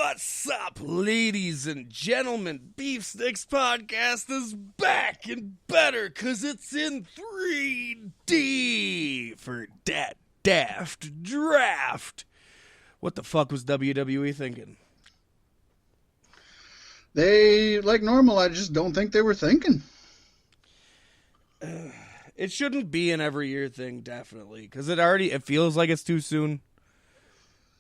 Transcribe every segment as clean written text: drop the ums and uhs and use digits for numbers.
What's up, ladies and gentlemen? Beef Sticks Podcast is back and better because it's in 3D for Dat Daft Draft. What the fuck was WWE thinking? They, like normal, I just don't think they were thinking. It shouldn't be an every year thing, definitely, because it feels like it's too soon.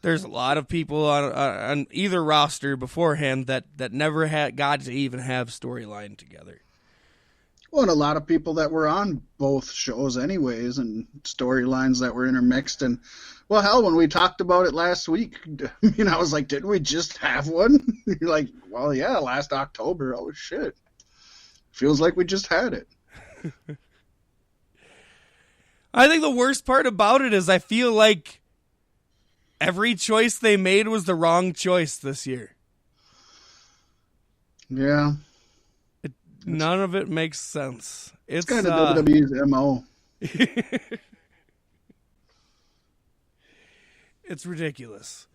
There's a lot of people on either roster beforehand that never got to even have storyline together. Well, and a lot of people that were on both shows anyways, and storylines that were intermixed. And, well, hell, when we talked about it last week, I was like, didn't we just have one? You're like, well, yeah, last October. Oh, shit. Feels like we just had it. I think the worst part about it is I feel like every choice they made was the wrong choice this year. Yeah. None of it makes sense. It's kind of WWE's MO. It's ridiculous.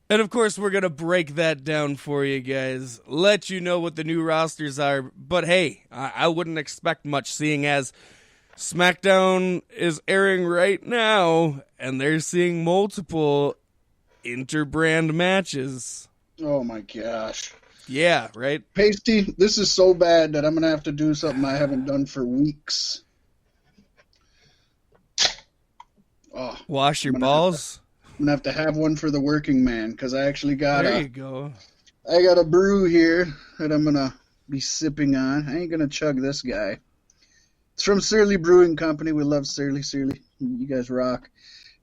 And of course, we're going to break that down for you guys, let you know what the new rosters are. But hey, I wouldn't expect much, seeing as SmackDown is airing right now, and they're seeing multiple interbrand matches. Oh my gosh. Yeah, right? Pasty, this is so bad that I'm going to have to do something I haven't done for weeks. Oh, Wash your balls? I'm going to have one for the working man, because I actually got there you go. I got a brew here that I'm going to be sipping on. I ain't going to chug this guy. It's from Surly Brewing Company. We love Surly. You guys rock.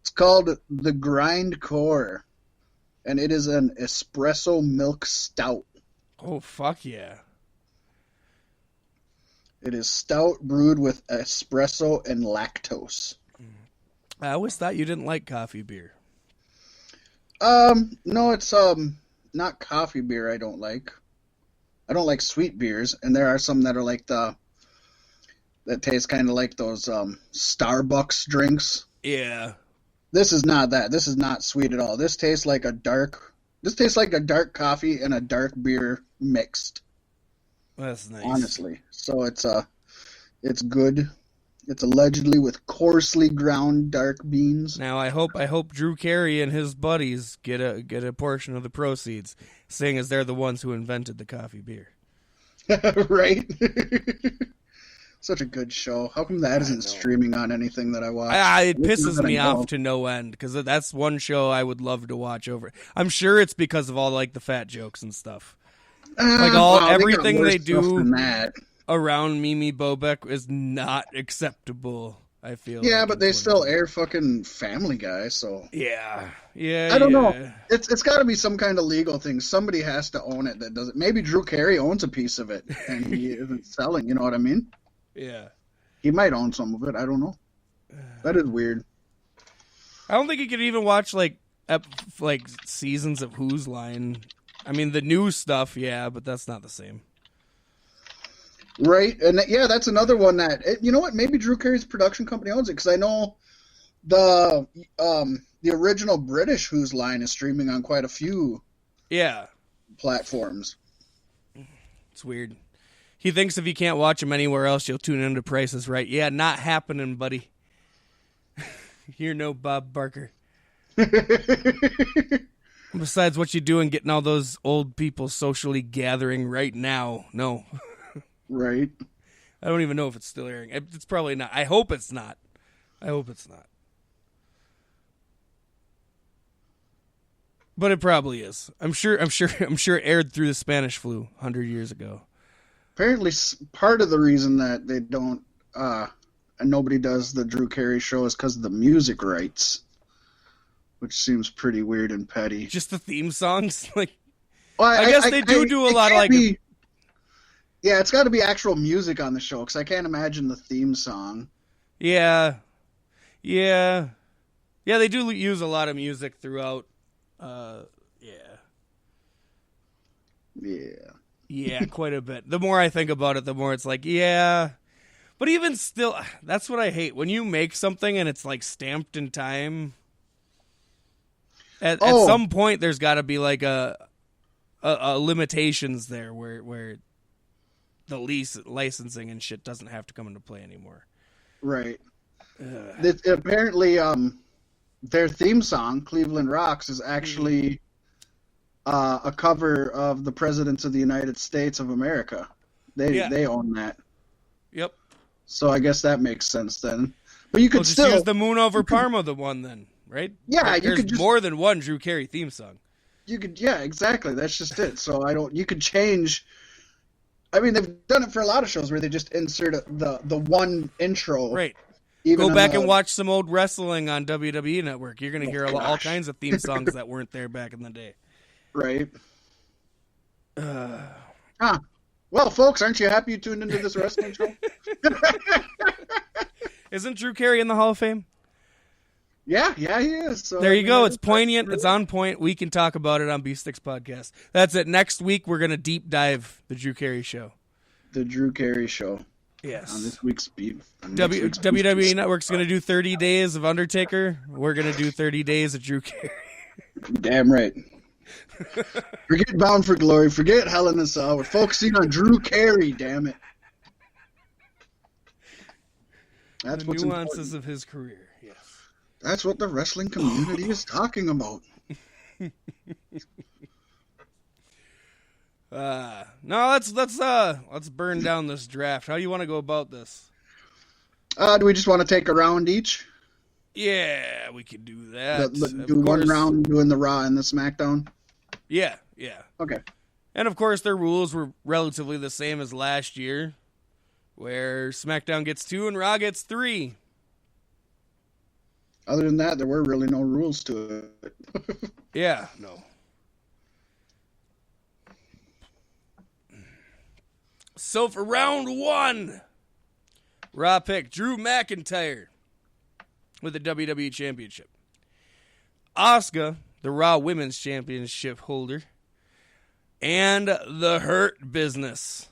It's called the Grind Core, and it is an espresso milk stout. Oh, fuck yeah. It is stout brewed with espresso and lactose. I always thought you didn't like coffee beer. No, it's not coffee beer I don't like. I don't like sweet beers, and there are some that are like that taste kind of like those Starbucks drinks. Yeah. This is not that. This is not sweet at all. This tastes like a dark coffee and a dark beer mixed. That's nice. Honestly. So it's good. It's allegedly with coarsely ground dark beans. Now I hope Drew Carey and his buddies get a portion of the proceeds, seeing as they're the ones who invented the coffee beer. Right? Such a good show. How come that isn't streaming on anything that I watch? It pisses me off to no end, because that's one show I would love to watch over. I'm sure it's because of all like the fat jokes and stuff. Everything they do around Mimi Bobek is not acceptable, I feel. Yeah, like, but they still air fucking Family Guy, so. Yeah. I don't know. It's got to be some kind of legal thing. Somebody has to own it that does it. Maybe Drew Carey owns a piece of it, and he isn't selling, you know what I mean? Yeah. He might own some of it. I don't know. That is weird. I don't think you could even watch like seasons of Who's Line. I mean, the new stuff, yeah, but that's not the same. Right. And yeah, that's another one that, you know what? Maybe Drew Carey's production company owns it, because I know the original British Who's Line is streaming on quite a few platforms. It's weird. He thinks if you can't watch him anywhere else, you'll tune into Price is Right. Yeah, not happening, buddy. You're no Bob Barker. Besides, what you doing getting all those old people socially gathering right now? No. Right. I don't even know if it's still airing. It's probably not. I hope it's not. But it probably is. I'm sure it aired through the Spanish flu 100 years ago. Apparently, part of the reason that they don't, and nobody does the Drew Carey show is because of the music rights, which seems pretty weird and petty. Just the theme songs, like. Well, I guess they do a lot of like. Yeah, it's got to be actual music on the show, because I can't imagine the theme song. Yeah, they do use a lot of music throughout. Yeah, quite a bit. The more I think about it, the more it's like, yeah. But even still, that's what I hate. When you make something and it's like stamped in time. At some point, there's got to be like a limitations there where the licensing and shit doesn't have to come into play anymore. Right. Apparently, their theme song, Cleveland Rocks, is actually a cover of the Presidents of the United States of America. They own that. Yep. So I guess that makes sense then. But you could just still use the Moon Over Parma, the one then, right? Yeah, there's more than one Drew Carey theme song. You could, yeah, exactly. That's just it. So you could change. I mean, they've done it for a lot of shows where they just insert the one intro. Right. Go back and watch some old wrestling on WWE Network. You're going to hear all kinds of theme songs that weren't there back in the day. Right. Well, folks, aren't you happy you tuned into this wrestling show? Isn't Drew Carey in the Hall of Fame? Yeah, he is. So, there you go. It's poignant. It's on point. We can talk about it on Beef Sticks Podcast. That's it. Next week, we're going to deep dive the Drew Carey show. The Drew Carey show. Yes. On this week's Beef. WWE Network's going to do 30 days of Undertaker. We're going to do 30 days of Drew Carey. Damn right. Forget Bound for Glory. Forget Hell in a Cell. We're focusing on Drew Carey, damn it. That's the nuances of his career, yes. That's what the wrestling community is talking about. No, let's burn down this draft. How do you want to go about this? Do we just want to take a round each? Yeah, we could do that. Do one round doing the Raw and the SmackDown? Yeah. Okay. And of course, their rules were relatively the same as last year, where SmackDown gets 2 and Raw gets 3. Other than that, there were really no rules to it. Yeah, no. So for round 1, Raw picked Drew McIntyre with the WWE Championship. Asuka, the Raw Women's Championship holder, and the Hurt Business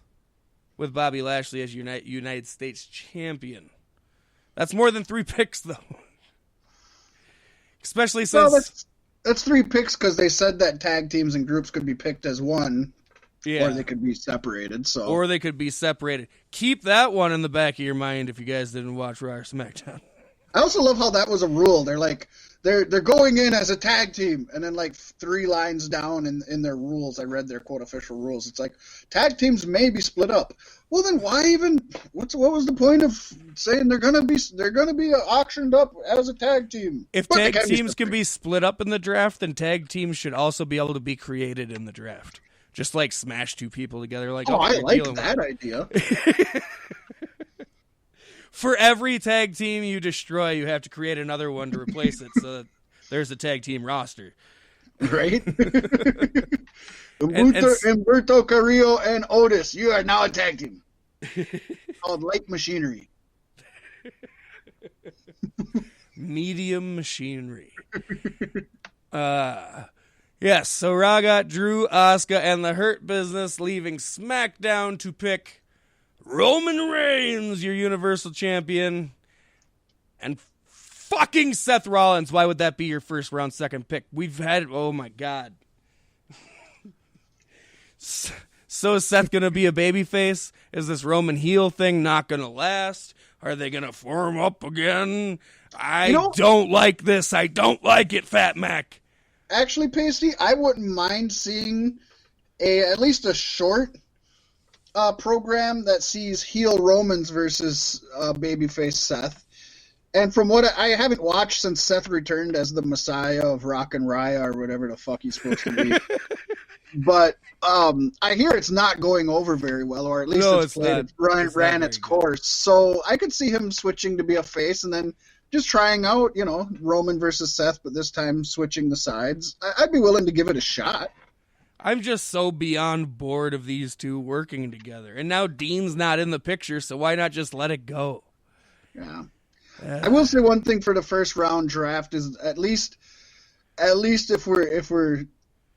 with Bobby Lashley as United States Champion. That's more than 3 picks, though. Especially since... Well, that's 3 picks because they said that tag teams and groups could be picked as one. Yeah. Or they could be separated. Or they could be separated. Keep that one in the back of your mind if you guys didn't watch Raw or SmackDown. I also love how that was a rule. They're like, they're going in as a tag team, and then like 3 lines down in their rules, I read their quote official rules. It's like tag teams may be split up. Well, then why even? What was the point of saying they're gonna be auctioned up as a tag team? If tag teams can be split up in the draft, then tag teams should also be able to be created in the draft. Just like smash 2 people together. Like, I like that idea. For every tag team you destroy, you have to create another one to replace it, so that there's a tag team roster. Right? Humberto Carrillo and Otis, you are now a tag team. Called Light Machinery. Medium Machinery. Yes, so Raw got Drew, Asuka, and the Hurt Business, leaving SmackDown to pick Roman Reigns, your Universal Champion, and fucking Seth Rollins. Why would that be your first round second pick? We've had, oh my God. So is Seth going to be a babyface? Is this Roman heel thing not going to last? Are they going to form up again? I don't like this. I don't like it, Fat Mac. Actually, Pasty, I wouldn't mind seeing at least a short program that sees heel Romans versus babyface Seth. And from what I haven't watched since Seth returned as the Messiah of Rock and Raya or whatever the fuck he's supposed to be. But I hear it's not going over very well, or at least ran its course. So I could see him switching to be a face and then just trying out, Roman versus Seth, but this time switching the sides. I'd be willing to give it a shot. I'm just so beyond bored of these two working together. And now Dean's not in the picture, so why not just let it go? Yeah. I will say one thing for the first round draft is at least if we're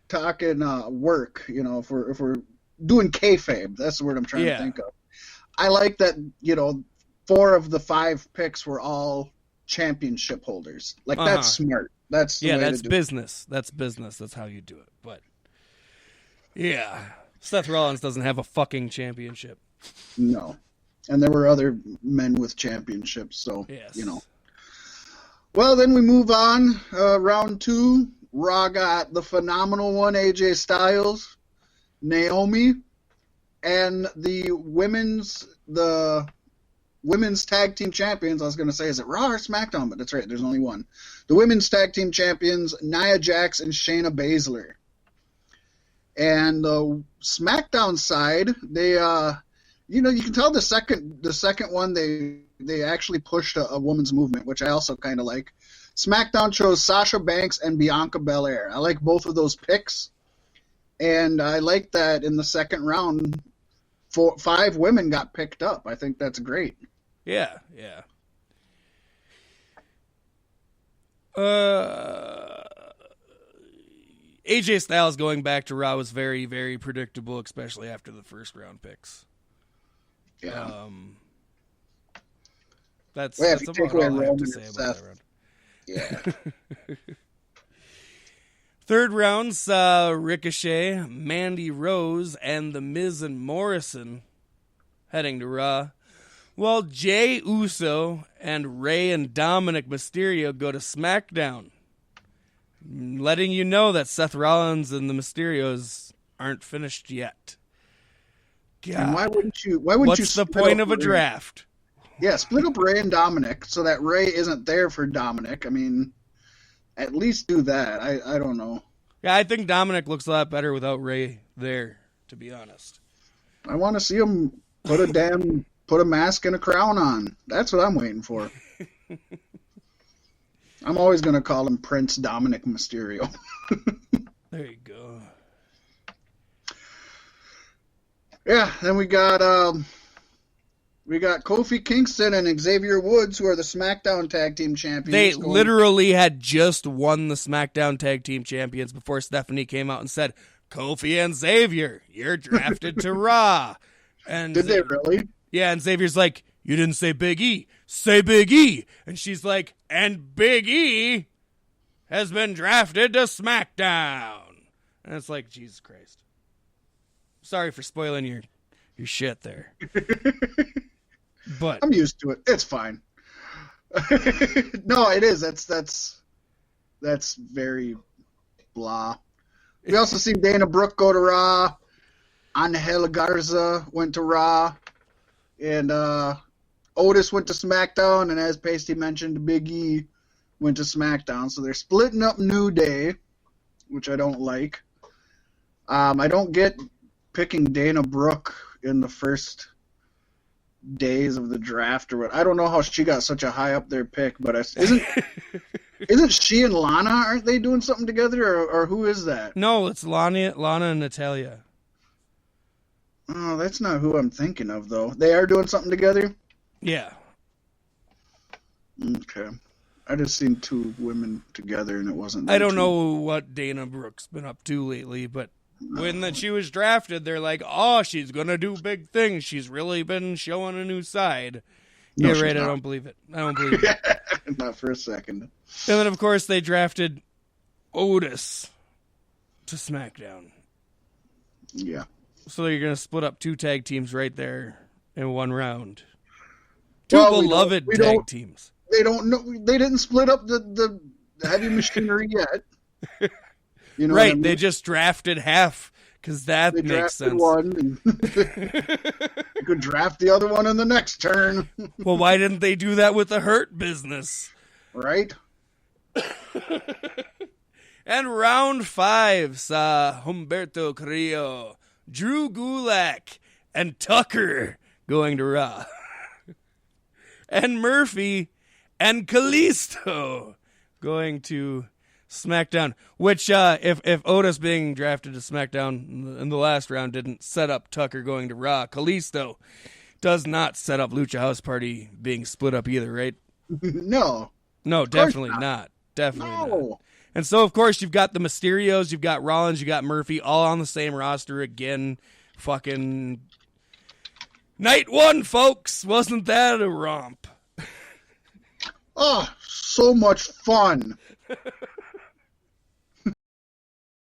talking work, if we're doing kayfabe, that's the word I'm trying to think of. I like that, 4 of the 5 picks were all championship holders. Like that's smart. That's the way that's to do business. That's business. That's how you do it. But yeah, Seth Rollins doesn't have a fucking championship. No. And there were other men with championships, so, Yes. you know. Well, then we move on. Round 2, Raw got the phenomenal one, AJ Styles, Naomi, and the women's tag team champions. I was going to say, is it Raw or SmackDown? But that's right, there's only one. The women's tag team champions, Nia Jax and Shayna Baszler. And the SmackDown side, they you can tell the second one they actually pushed a woman's movement, which I also kind of like. SmackDown chose Sasha Banks and Bianca Belair. I like both of those picks, and I like that in the second round, 5 women got picked up. I think that's great. Yeah. AJ Styles going back to Raw was very, very predictable, especially after the first round picks. Yeah. That's if you about take away all I have to Roman say and about Seth, that round. Yeah. Third round saw Ricochet, Mandy Rose, and The Miz and Morrison heading to Raw, while Jey Uso and Rey and Dominic Mysterio go to SmackDown, letting you know that Seth Rollins and the Mysterios aren't finished yet. God. And why wouldn't you? What's the point of a draft? Yeah, split up Rey and Dominic so that Rey isn't there for Dominic. I mean, at least do that. I don't know. Yeah, I think Dominic looks a lot better without Rey there, to be honest. I want to see him put a mask and a crown on. That's what I'm waiting for. I'm always going to call him Prince Dominic Mysterio. There you go. Yeah, then we got Kofi Kingston and Xavier Woods, who are the SmackDown Tag Team Champions. They literally had just won the SmackDown Tag Team Champions before Stephanie came out and said, Kofi and Xavier, you're drafted to Raw. And did they really? Yeah, and Xavier's like, you didn't say Big E. Say Big E. And she's like, and Big E has been drafted to SmackDown. And it's like, Jesus Christ. Sorry for spoiling your shit there. But I'm used to it. It's fine. No, it is. That's very blah. We also seen Dana Brooke go to Raw. Angel Garza went to Raw. And Otis went to SmackDown. And as Pasty mentioned, Big E went to SmackDown. So they're splitting up New Day, which I don't like. I don't get picking Dana Brooke in the first days of the draft or what. I don't know how she got such a high up there pick, but isn't she and Lana, aren't they doing something together, or who is that? No, it's Lana and Natalia. Oh, that's not who I'm thinking of, though. They are doing something together? Yeah. Okay. I just seen 2 women together, and it wasn't. I don't know what Dana Brooke's been up to lately, but when she was drafted, they're like, oh, she's going to do big things. She's really been showing a new side. No, yeah, right, I don't believe it. Not for a second. And then, of course, they drafted Otis to SmackDown. Yeah. So you're going to split up 2 tag teams right there in one round. 2 beloved tag teams. They don't know. They didn't split up the heavy machinery yet. You know right, I mean? They just drafted half because that makes sense. One and you could draft the other one in the next turn. Well, why didn't they do that with the Hurt Business? Right. And round 5 saw Humberto Carrillo, Drew Gulak, and Tucker going to Raw. And Murphy and Kalisto going to SmackDown, which if Otis being drafted to SmackDown in the last round didn't set up Tucker going to Raw, Kalisto does not set up Lucha House Party being split up either, right? No, definitely not. Definitely not. And so, of course, you've got the Mysterios, you've got Rollins, you got Murphy, all on the same roster again. Fucking night 1, folks. Wasn't that a romp? Oh, so much fun.